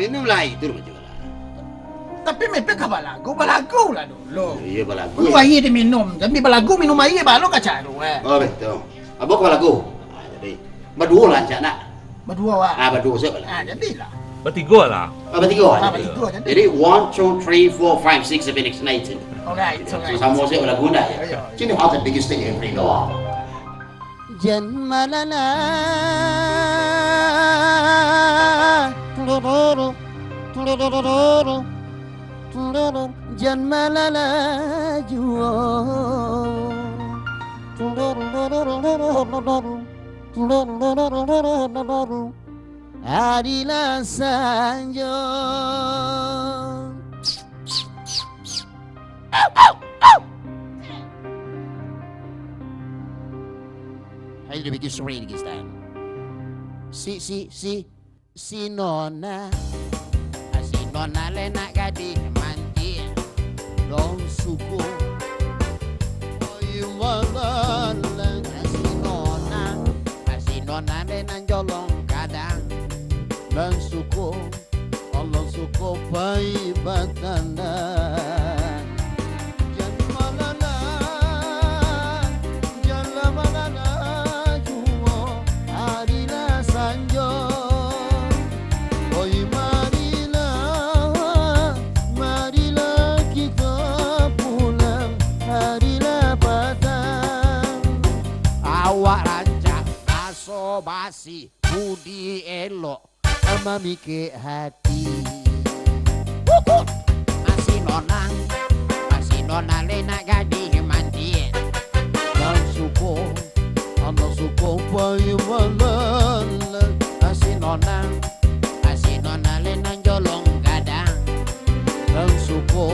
minum lah itu macam mana? Tapi mepe ka balagu lah dulu. Iya balagu. Lu air diminum, tapi balagu minum air baru ka caru Oh betul. Abang ke balagu. Jadi berdua lah cak nak. Berdua wa. Berdua siapa lah? Jadilah. Bertiga lah. Bertiga. Bertiga jadi. Jadi 1, 2, 3, 4, 5, 6 have been vaccinated. Alright. Sama siapa balagu dah ya. Sini how's the biggest thing every go. Janmalala Janmalala juo Adila sanjo Hai lebih bikin story lagi stand. Si nona lena gadi mandi dong suku. Oyu malan si nona lena jolong kadang dan suku Allah suku pai batanda. Basi budi elok memikir hati masih nona lena gading mandi dan suku Allah suku bayi malan masih nona lena jolong gadang dan suku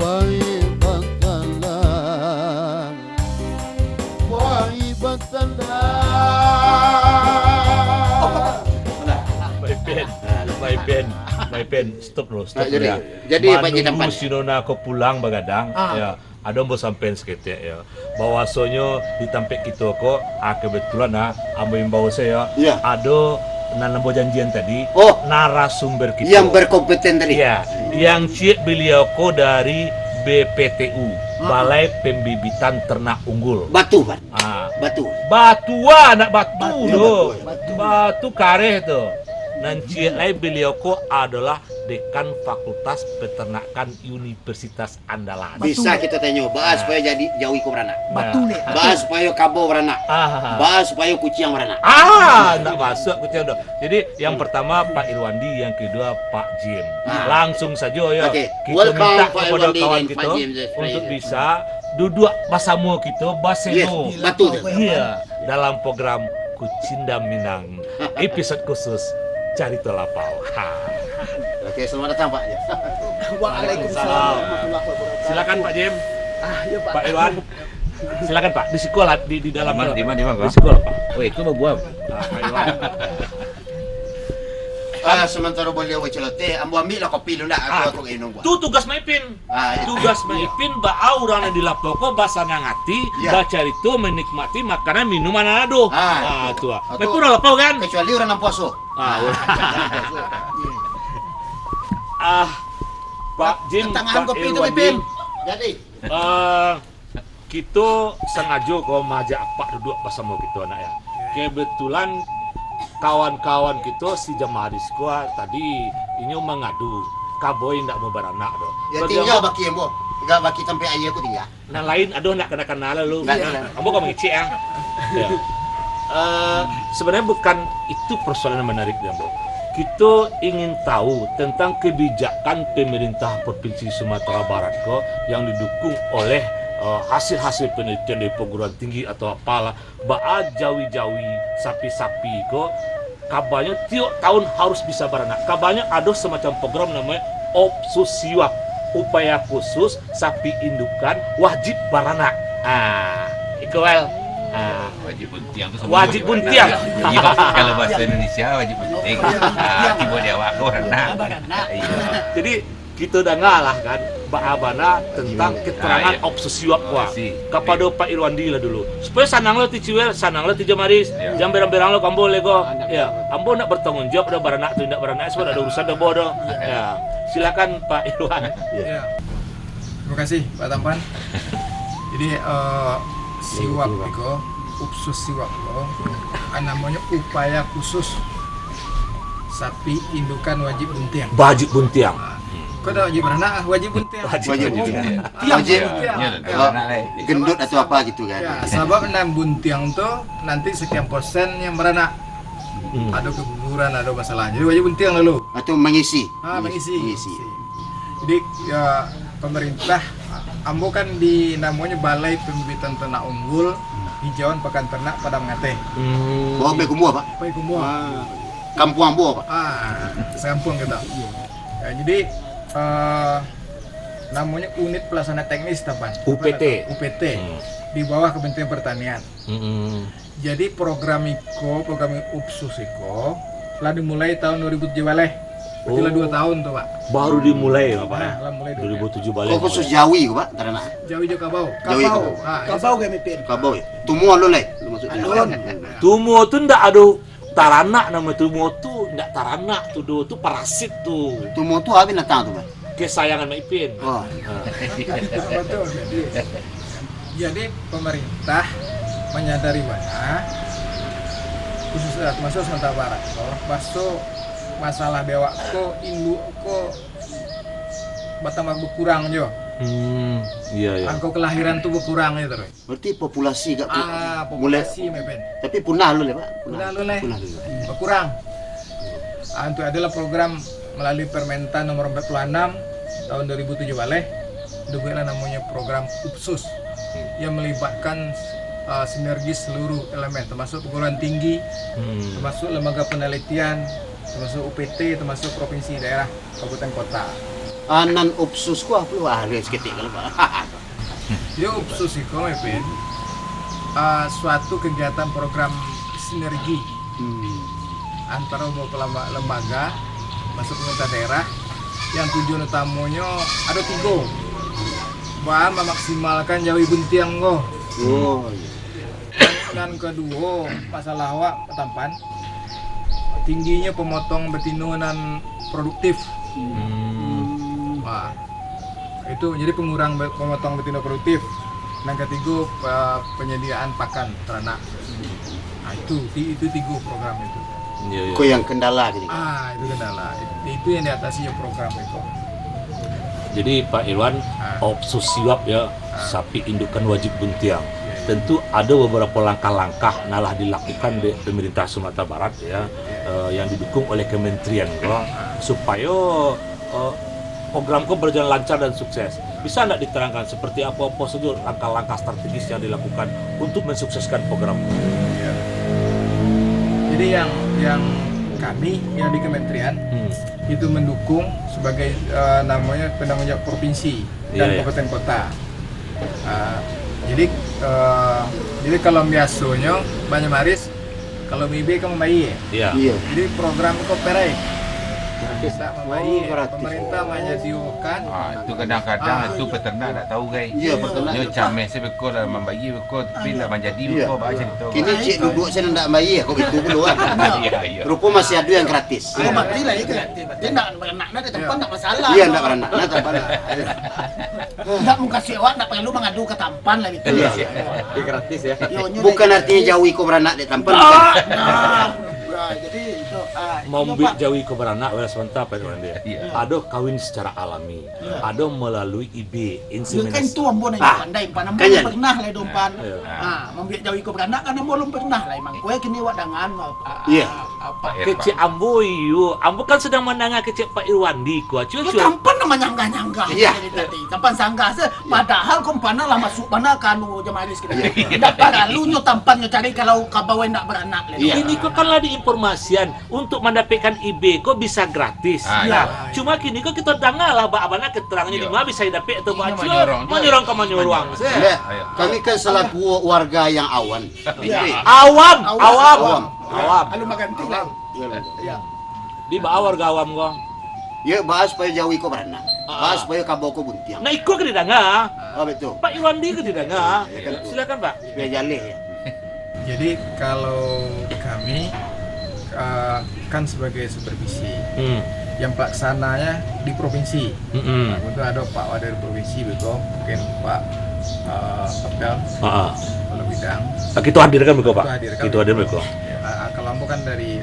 bayi bakalan bayi bakalan My pen, stop dulu. Jadi apa yang Menunggu si Nona kau pulang bagadang, ya. Ada mau sampein seketek ya. Bahwasanya di tampek kita kok, kebetulan ambil bawa saya, ada nanam janjian tadi, narasumber kita. Yang berkompeten tadi. Ya, yang cik beliau kok dari BPTU, Balai Pembibitan Ternak Unggul. Batu kan? Batu anak batu loh. Batu kareh tuh. Nanti beliau kok adalah dekan Fakultas Peternakan Universitas Andalas. Bisa kita tanya, bahas supaya jadi jauhi ko beranak. Batu nih. Bahas supaya kabo beranak. Bahas supaya kucing beranak. Enggak masuk kucing dong. Jadi yang pertama Pak Irwandi, yang kedua Pak Jim. Langsung saja ya. Kita minta kepada kawan kita untuk bisa duduk bersama kita baseno. Batu. Iya, dalam program Kucinda Minang episode khusus Cari Telapau. Oke, selamat datang Pak. Waalaikumsalam. Silakan Pak Jim. Pak Irwan. Silakan Pak, di sekolah di dalam di mana Pak? Di sekolah Pak. Oh, itu mau buang. Pak Irwan. Sementara beliau celote, ambo ambil lah kopi dulu aku inom gua. Itu tugas Maipin. Tugas Maipin ba urang di laptoko basa ngangati, baca itu menikmati makanan minuman ado. Tuh. Maipin udah lapau kan? Kecuali orang yang puasa. Pak Jim, Tangan Pak kopi itu Irwandi. Pipin. Jadi, kita sengaja kau majak Pak duduk bersama kita anak ya. Kebetulan kawan-kawan kita si jemaah di sekolah tadi ini mengadu kaboy ndak mau beranak doh. ya tinggal baki embo. Enggak baki sampai ayah aku tinggal. Nah lain aduh nak kena kenal lu. Kamu kau mengecek ya. Sebenarnya bukan itu persoalan yang menarik ya, Bro. Kita ingin tahu tentang kebijakan pemerintah Provinsi Sumatera Barat kok yang didukung oleh hasil-hasil penelitian dari perguruan tinggi atau apalah, baa jawi-jawi sapi-sapi kok kabarnya tiap tahun harus bisa beranak. Kabarnya ada semacam program namanya Opsusiwap, upaya khusus sapi indukan wajib beranak. Ikwel. Wajib buntiang itu Wajib buntiang. Iya, kalau bahasa Indonesia wajib bunting. Tiba dia waktu beranak. Jadi kita dah ngalah kan Abana tentang keterangan iya. obsesi wak wa Obsesi. kepada Pak Irwandi lah dulu supaya sanang lo ti ciwel sanang lo ti jamaris jam berang-berang lo kambo lego ya ambo nak bertanggung jawab dah baranak tu nak baranak sebab ada urusan dah bodoh ya silakan Pak Irwan Ya. Terima kasih Pak Tampan. Jadi siwak itu, upsus siwak itu, namanya upaya khusus sapi indukan wajib buntiang. baju buntiang Kau dah wajib beranak, wajib buntiang. Wajib buntiang. Tiang, Wajib. tiang. Ya, Ya. Gendut atau apa gitu kan. Ya, sebab buntiang tuh nanti sekian persen yang beranak. Ada keguguran, ada masalah. Jadi wajib buntiang lalu. Atau mengisi. Mengisi. Jadi ya pemerintah ambo kan di namanya Balai Pembibitan Ternak Unggul Hijauan Pakan Ternak Padang Ngate. Bawa be kumbu apa? Apa itu semua? Kampung Ambo apa? Sekampung kita. Ya, jadi namanya Unit Pelaksana Teknis Tampan. UPT. UPT di bawah Kementerian Pertanian. Jadi program UPSUS Iko telah dimulai tahun 2007 baleh. Berarti 2 tahun tuh Pak. baru dimulai Bapak ya Lah mulai 2007 balik Oh khusus Jawi kok Pak, karena Jawi jo Kabau. Jawi Kabau. Kabau kami pin. Kabau. Tumuan lo le. Lu maksudnya. Tumo tu ndak ada taranak nama tumo tu ndak taranak tu do tu parasit tu Tumuan tu habis datang tu Pak. kesayangan Mak Ipin. Oh. Betul. Jadi pemerintah menyadari mana khusus masuk Sumatera Barat. Masuk masalah dewa ko induk ko batang berkurang jo. Iya. Angka kelahiran tuh berkurang ya terus. Berarti populasi gak Populasi mepen. tapi punah lu le Pak. Punah lu, Le. Punah lu. Berkurang. Itu adalah program melalui Permentan nomor 46 tahun 2007 baleh. Juga namanya program UPSUS yang melibatkan sinergi seluruh elemen termasuk perguruan tinggi, termasuk lembaga penelitian, termasuk UPT, termasuk provinsi, daerah, kabupaten, kota. Anan upsus ku apa hari seketik kalau Pak. Jadi UPSUS itu Mepin suatu kegiatan program sinergi antara beberapa lembaga masuk pemerintah daerah yang tujuan utamanya ada 3. Bahan memaksimalkan Jawi Buntiang go. Oh. Dan kedua masalah awak Tampan tingginya pemotong betina dan produktif. Wah, itu jadi pengurang pemotong betina produktif. Dan ketiga penyediaan pakan ternak. Nah, itu 3 program itu. Iya. Kok yang kendala gitu. Itu kendala. Itu yang diatasi ya program itu. Jadi Pak Irwan, opsus siwap ya, sapi indukan wajib buntiang. Tentu ada beberapa langkah-langkah nalah dilakukan di pemerintah Sumatera Barat ya, yang didukung oleh kementerian supaya program berjalan lancar dan sukses. Bisa tidak diterangkan seperti apa saja langkah-langkah strategis yang dilakukan untuk mensukseskan program? Ya. Jadi yang kami yang di kementerian itu mendukung sebagai namanya penanggung jawab provinsi dan kabupaten kota. Jadi kalau biasanya banyak maris kalau MIB kan membayi ya. Iya. Jadi program koperai kita membayi gratis. pemerintah menyediakan. Itu kadang-kadang itu peternak tak tahu guys. Iya, peternak. Dia cameh saya bekor dalam membagi bekor tapi nak menjadi bekor baca itu. Kini cik duduk saya nak bayi aku itu dulu kan. Iya. Rupa masih ada yang gratis. Oh, mati lah itu. Dia nak beranak di tempat tak masalah. Iya nak beranak, nak tempat. Enggak muka sewa nak perlu mengadu ke Tampan lah gitu. Iya. Gratis ya. Bukan artinya Jawi kau beranak di Tampan. Jadi itu Mau ambil Jawi ke beranak oleh sementara Pak Irwan dia. Iya. Ada kawin secara alami, ada melalui IB, kan inseminasi. itu ambo na pandai pan ambo Kanyan. pernah lah dompan. Ah. Membiak Jawi ko beranak kan ambo belum pernah lah emang. Kowe kini wak dangan Iya. apa. Kecik Ambo yo, Ambo kan sedang mendengar kecik Pak Irwandi ku. Ya Tampan nama nyangga-nyangga. Iya. Tampan sangga se padahal kompana lah masuk mana kanu jemaris kita. Ndak paralu nyo Tampan nyo cari kalau kabawe ndak beranak lah. Ini kok kan lah diinformasian untuk mendapatkan IB kok bisa gratis. Iya. Cuma kini kok kita dengar lah abana keterangannya di mana bisa dapat atau Ini bacur, menyorong. menyorong ke menyorong. Enggak, kami kan selaku warga yang awan. Awam. Alu maganti lah. Ya. Di bawah warga awam kok. Ya bahas supaya Jawi kau beranak. supaya kaboko buntiang. Nah ikut ke didanga. Oh betul. Pak Irwandi ke didanga. Silakan Pak. Supaya jaleh ya. Jadi kalau kami kan sebagai supervisi, yang pelaksananya di provinsi. Nah, itu ada Pak Wadir provinsi betul, mungkin Pak Papel kalau bidang. Kita hadirkan begitu Pak. Kita hadir begitu. Kalau kan dari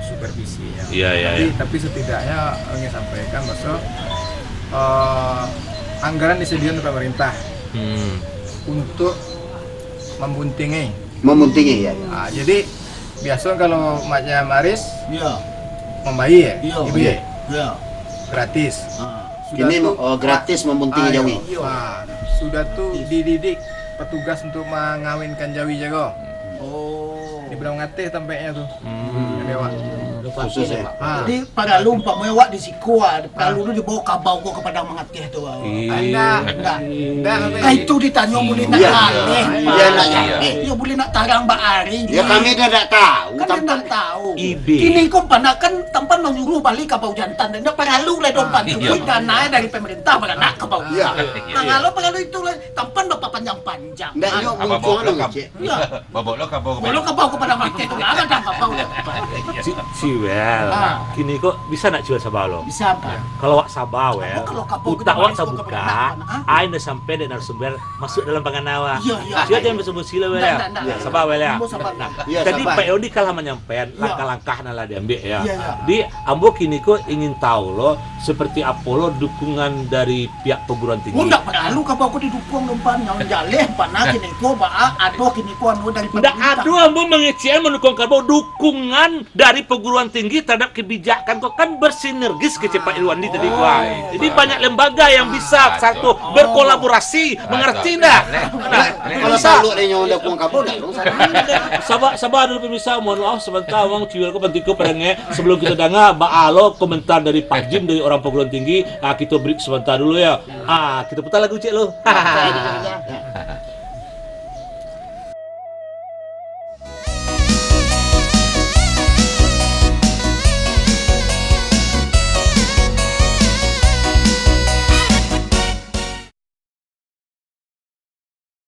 supervisi ya. Iya. Tapi setidaknya ingin sampaikan bahwa anggaran disediakan oleh pemerintah untuk Membuntingi ya. Nah, jadi biasa kalau maknya Maris Iya. membayi ya, Iya. ibu ya, Iya. gratis. Ini gratis membuntingi jawi. Wah, sudah tuh dididik petugas untuk mengawinkan jawi jago. Oh. Dibilang ngatih tampaknya tuh. Dewa. Khusus ya. Jadi pada lu umpamanya wak di Sikua, kalau lu dibawa kabau gua ke Padang Mengatih tuh. Enggak. Nah itu ditanya boleh nak Iya. alih. Iya nak jaleh. Ya boleh nak tarang Mbak Ari. Ya kami dah tak tahu. Kan tidak tahu. Ibe. Kini kau kan tempat menyuruh balik kabau jantan dan perlu lah dompan duit dana dari pemerintah pada nak kabau. Iya. Nah kalau perlu itu lah tempat bapak panjang-panjang. Ndak yo muncul lo cek. Iya. Babok lo kabau Boleh kabau ke Padang Mengatih itu ada dah kabau. Ciwel, kini kok bisa nak ciwel sabah lo? Bisa apa? Kalau wak sabah wel, Kalau kapau utak kita wak balik sabuka, ke Padang, ain dah sampai dan narasumber masuk dalam panganawa. Iya. Siapa yang bersebut sila wel ya? Ndak. Sabah wel ya. Ambo sabar. Nah, Iya, jadi sabar. Pak Yodi kalah menyampaikan langkah-langkah nala diambil ya. Iya. Di Ambo kini kok ingin tahu lo seperti apa lo dukungan dari pihak perguruan tinggi. Oh, ndak perlu kabau aku didukung dompan yang jaleh panah kini ko ba ado kini ko anu dari Ndak adu Ambo mengecil mendukung karbo dukungan dari perguruan tinggi terhadap kebijakan kok kan bersinergis ke Pak Irwandi tadi gua. Jadi banyak lembaga yang bisa satu berkolaborasi, mengerti ndak? Nah, Kalau bisa. selalu ada yang udah kuang kabel dah dong. Sabar dulu pemirsa, mohon maaf sebentar Bang Ciwel ko penting ko pedangnya sebelum kita dengar baalo komentar dari Pak Jim dari orang perguruan tinggi. Kita break sebentar dulu ya. Kita putar lagu cek lo.